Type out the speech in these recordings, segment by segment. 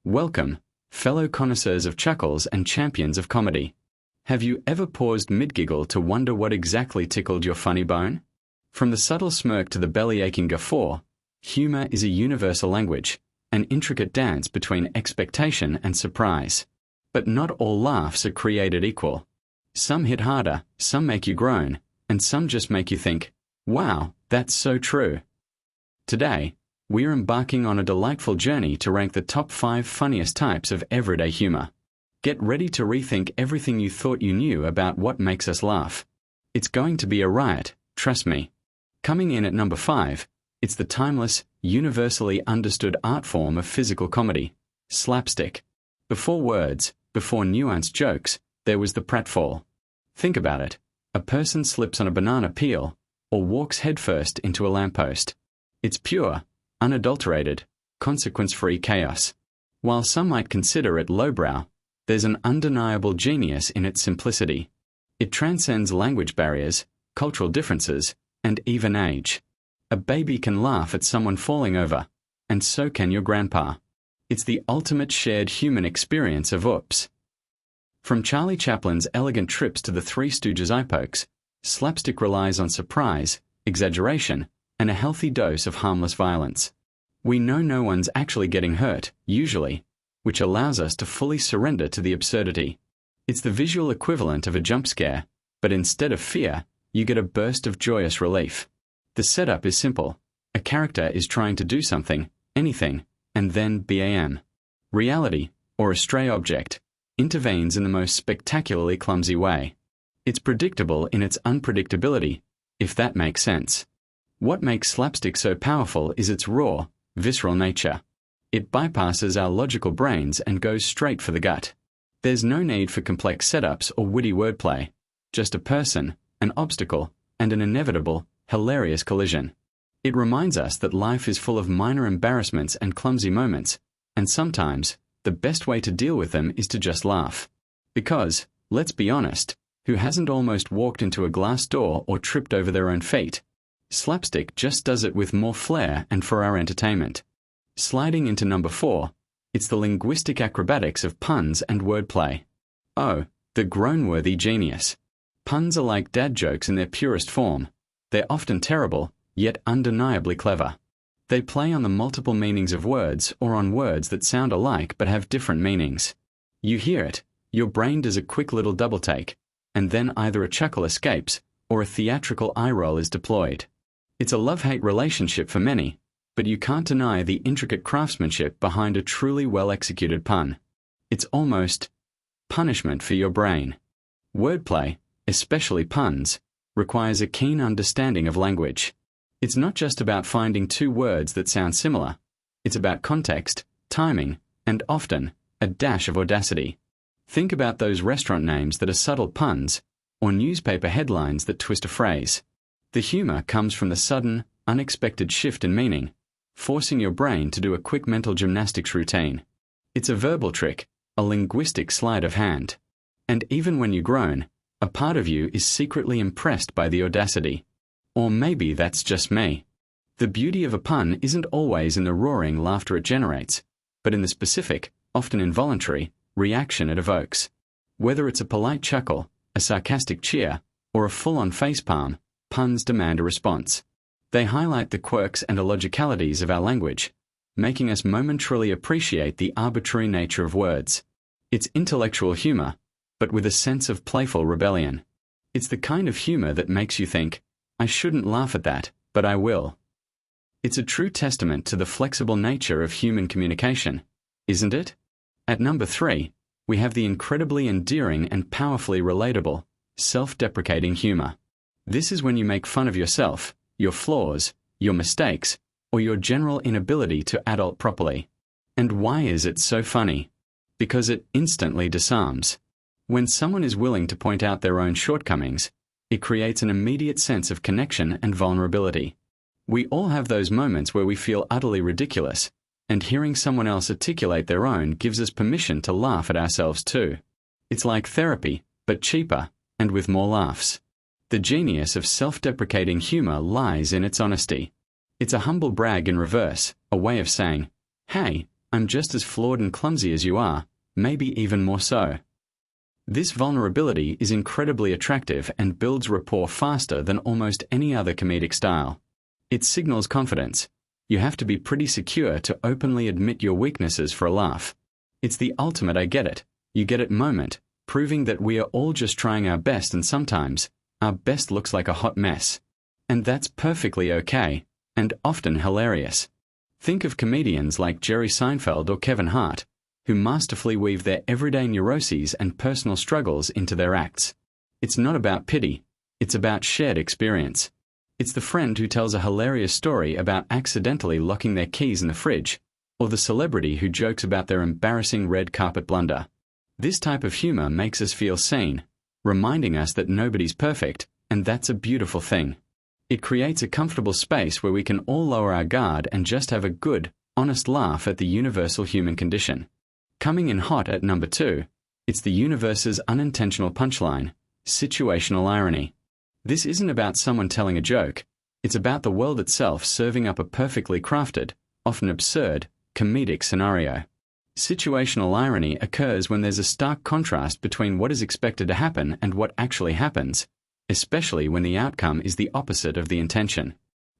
Welcome, fellow connoisseurs of chuckles and champions of comedy. Have you ever paused mid-giggle to wonder what exactly tickled your funny bone? From the subtle smirk to the belly-aching guffaw, humor is a universal language, an intricate dance between expectation and surprise. But not all laughs are created equal. Some hit harder, some make you groan, and some just make you think, wow, that's so true. Today, we're embarking on a delightful journey to rank the top 5 funniest types of everyday humor. Get ready to rethink everything you thought you knew about what makes us laugh. It's going to be a riot, trust me. Coming in at number 5, it's the timeless, universally understood art form of physical comedy, slapstick. Before words, before nuanced jokes, there was the pratfall. Think about it. A person slips on a banana peel, or walks headfirst into a lamppost. It's pure, unadulterated, consequence-free chaos. While some might consider it lowbrow, there's an undeniable genius in its simplicity. It transcends language barriers, cultural differences, and even age. A baby can laugh at someone falling over, and so can your grandpa. It's the ultimate shared human experience of oops. From Charlie Chaplin's elegant trips to the Three Stooges' eye pokes, slapstick relies on surprise, exaggeration, and a healthy dose of harmless violence. We know no one's actually getting hurt, usually, which allows us to fully surrender to the absurdity. It's the visual equivalent of a jump scare, but instead of fear, you get a burst of joyous relief. The setup is simple. A character is trying to do something, anything, and then BAM. Reality, or a stray object, intervenes in the most spectacularly clumsy way. It's predictable in its unpredictability, if that makes sense. What makes slapstick so powerful is its raw, visceral nature. It bypasses our logical brains and goes straight for the gut. There's no need for complex setups or witty wordplay, just a person, an obstacle, and an inevitable, hilarious collision. It reminds us that life is full of minor embarrassments and clumsy moments, and sometimes, the best way to deal with them is to just laugh. Because, let's be honest, who hasn't almost walked into a glass door or tripped over their own feet? Slapstick just does it with more flair and for our entertainment. Sliding into number 4, it's the linguistic acrobatics of puns and wordplay. Oh, the groan-worthy genius. Puns are like dad jokes in their purest form. They're often terrible, yet undeniably clever. They play on the multiple meanings of words or on words that sound alike but have different meanings. You hear it, your brain does a quick little double take, and then either a chuckle escapes or a theatrical eye roll is deployed. It's a love-hate relationship for many, but you can't deny the intricate craftsmanship behind a truly well-executed pun. It's almost punishment for your brain. Wordplay, especially puns, requires a keen understanding of language. It's not just about finding two words that sound similar. It's about context, timing, and often, a dash of audacity. Think about those restaurant names that are subtle puns, or newspaper headlines that twist a phrase. The humor comes from the sudden, unexpected shift in meaning, forcing your brain to do a quick mental gymnastics routine. It's a verbal trick, a linguistic sleight of hand. And even when you groan, a part of you is secretly impressed by the audacity. Or maybe that's just me. The beauty of a pun isn't always in the roaring laughter it generates, but in the specific, often involuntary, reaction it evokes. Whether it's a polite chuckle, a sarcastic cheer, or a full-on facepalm, puns demand a response. They highlight the quirks and illogicalities of our language, making us momentarily appreciate the arbitrary nature of words. It's intellectual humor, but with a sense of playful rebellion. It's the kind of humor that makes you think, I shouldn't laugh at that, but I will. It's a true testament to the flexible nature of human communication, isn't it? At number 3, we have the incredibly endearing and powerfully relatable, self-deprecating humor. This is when you make fun of yourself, your flaws, your mistakes, or your general inability to adult properly. And why is it so funny? Because it instantly disarms. When someone is willing to point out their own shortcomings, it creates an immediate sense of connection and vulnerability. We all have those moments where we feel utterly ridiculous, and hearing someone else articulate their own gives us permission to laugh at ourselves too. It's like therapy, but cheaper, and with more laughs. The genius of self-deprecating humor lies in its honesty. It's a humble brag in reverse, a way of saying, hey, I'm just as flawed and clumsy as you are, maybe even more so. This vulnerability is incredibly attractive and builds rapport faster than almost any other comedic style. It signals confidence. You have to be pretty secure to openly admit your weaknesses for a laugh. It's the ultimate I get it, you get it moment, proving that we are all just trying our best, and sometimes our best looks like a hot mess. And that's perfectly okay, and often hilarious. Think of comedians like Jerry Seinfeld or Kevin Hart, who masterfully weave their everyday neuroses and personal struggles into their acts. It's not about pity, it's about shared experience. It's the friend who tells a hilarious story about accidentally locking their keys in the fridge, or the celebrity who jokes about their embarrassing red carpet blunder. This type of humor makes us feel seen, reminding us that nobody's perfect, and that's a beautiful thing. It creates a comfortable space where we can all lower our guard and just have a good, honest laugh at the universal human condition. Coming in hot at number 2, it's the universe's unintentional punchline, situational irony. This isn't about someone telling a joke, it's about the world itself serving up a perfectly crafted, often absurd, comedic scenario. Situational irony occurs when there's a stark contrast between what is expected to happen and what actually happens, especially when the outcome is the opposite of the intention.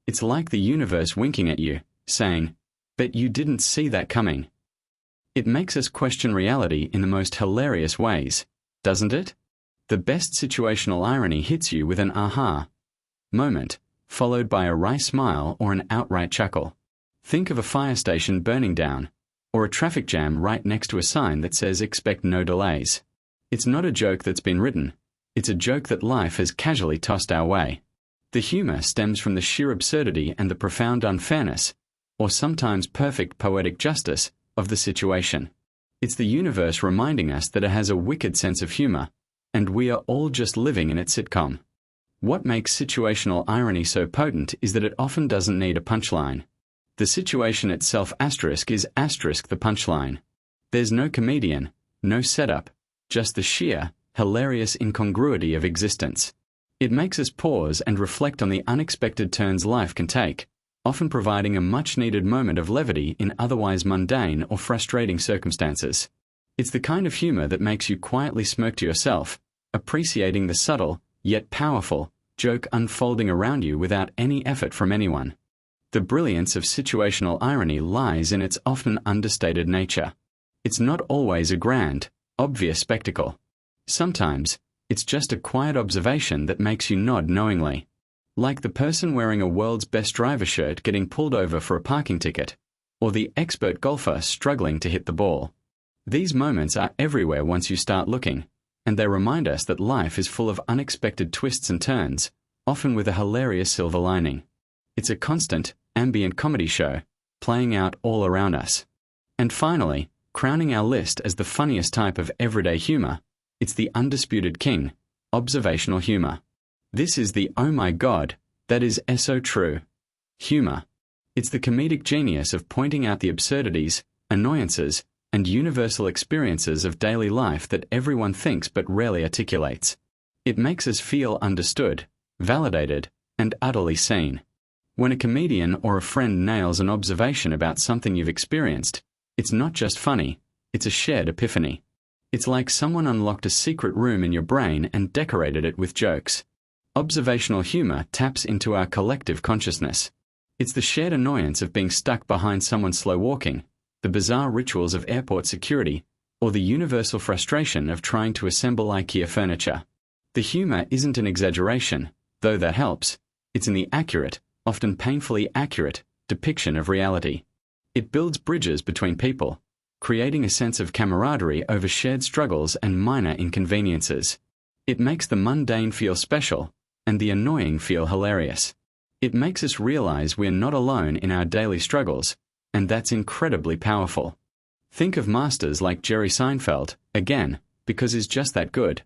It's like the universe winking at you, saying, "Bet you didn't see that coming." It makes us question reality in the most hilarious ways, doesn't it? The best situational irony hits you with an aha moment, followed by a wry smile or an outright chuckle. Think of a fire station burning down, or a traffic jam right next to a sign that says "expect no delays." It's not a joke that's been written, it's a joke that life has casually tossed our way. The humor stems from the sheer absurdity and the profound unfairness, or sometimes perfect poetic justice, of the situation. It's the universe reminding us that it has a wicked sense of humor, and we are all just living in its sitcom. What makes situational irony so potent is that it often doesn't need a punchline. The situation itself is the punchline. There's no comedian, no setup, just the sheer, hilarious incongruity of existence. It makes us pause and reflect on the unexpected turns life can take, often providing a much-needed moment of levity in otherwise mundane or frustrating circumstances. It's the kind of humor that makes you quietly smirk to yourself, appreciating the subtle, yet powerful, joke unfolding around you without any effort from anyone. The brilliance of situational irony lies in its often understated nature. It's not always a grand, obvious spectacle. Sometimes, it's just a quiet observation that makes you nod knowingly. Like the person wearing a world's best driver shirt getting pulled over for a parking ticket, or the expert golfer struggling to hit the ball. These moments are everywhere once you start looking, and they remind us that life is full of unexpected twists and turns, often with a hilarious silver lining. It's a constant, ambient comedy show, playing out all around us. And finally, crowning our list as the funniest type of everyday humor, it's the undisputed king, observational humor. This is the "oh my god, that is so true" humor. It's the comedic genius of pointing out the absurdities, annoyances, and universal experiences of daily life that everyone thinks but rarely articulates. It makes us feel understood, validated, and utterly seen. When a comedian or a friend nails an observation about something you've experienced, it's not just funny, it's a shared epiphany. It's like someone unlocked a secret room in your brain and decorated it with jokes. Observational humor taps into our collective consciousness. It's the shared annoyance of being stuck behind someone slow walking, the bizarre rituals of airport security, or the universal frustration of trying to assemble IKEA furniture. The humor isn't an exaggeration, though that helps. It's in the accurate, often painfully accurate, depiction of reality. It builds bridges between people, creating a sense of camaraderie over shared struggles and minor inconveniences. It makes the mundane feel special, and the annoying feel hilarious. It makes us realize we're not alone in our daily struggles, and that's incredibly powerful. Think of masters like Jerry Seinfeld, again, because he's just that good,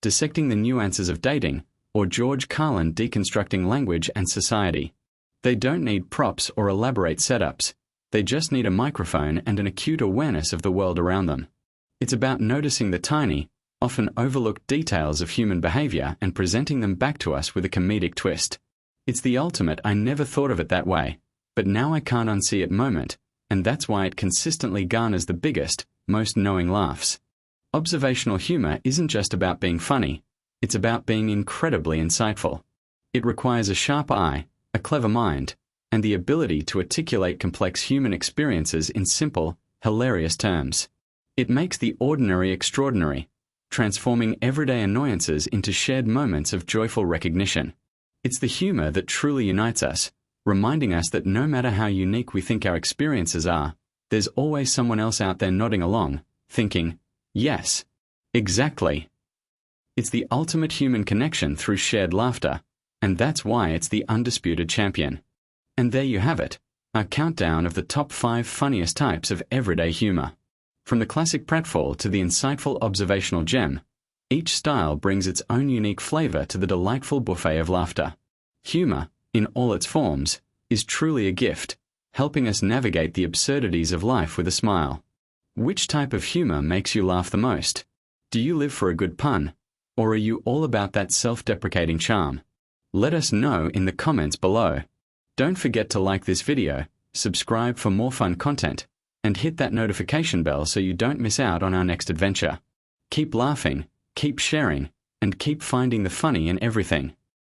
dissecting the nuances of dating, or George Carlin deconstructing language and society. They don't need props or elaborate setups. They just need a microphone and an acute awareness of the world around them. It's about noticing the tiny, often overlooked details of human behavior and presenting them back to us with a comedic twist. It's the ultimate "I never thought of it that way, but now I can't unsee it" moment, and that's why it consistently garners the biggest, most knowing laughs. Observational humor isn't just about being funny, it's about being incredibly insightful. It requires a sharp eye, a clever mind, and the ability to articulate complex human experiences in simple, hilarious terms. It makes the ordinary extraordinary, transforming everyday annoyances into shared moments of joyful recognition. It's the humor that truly unites us, reminding us that no matter how unique we think our experiences are, there's always someone else out there nodding along, thinking, yes, exactly. It's the ultimate human connection through shared laughter, and that's why it's the undisputed champion. And there you have it, our countdown of the top 5 funniest types of everyday humor. From the classic pratfall to the insightful observational gem, each style brings its own unique flavor to the delightful buffet of laughter. Humor, in all its forms, is truly a gift, helping us navigate the absurdities of life with a smile. Which type of humor makes you laugh the most? Do you live for a good pun, or are you all about that self-deprecating charm? Let us know in the comments below. Don't forget to like this video, subscribe for more fun content, and hit that notification bell so you don't miss out on our next adventure. Keep laughing, keep sharing, and keep finding the funny in everything.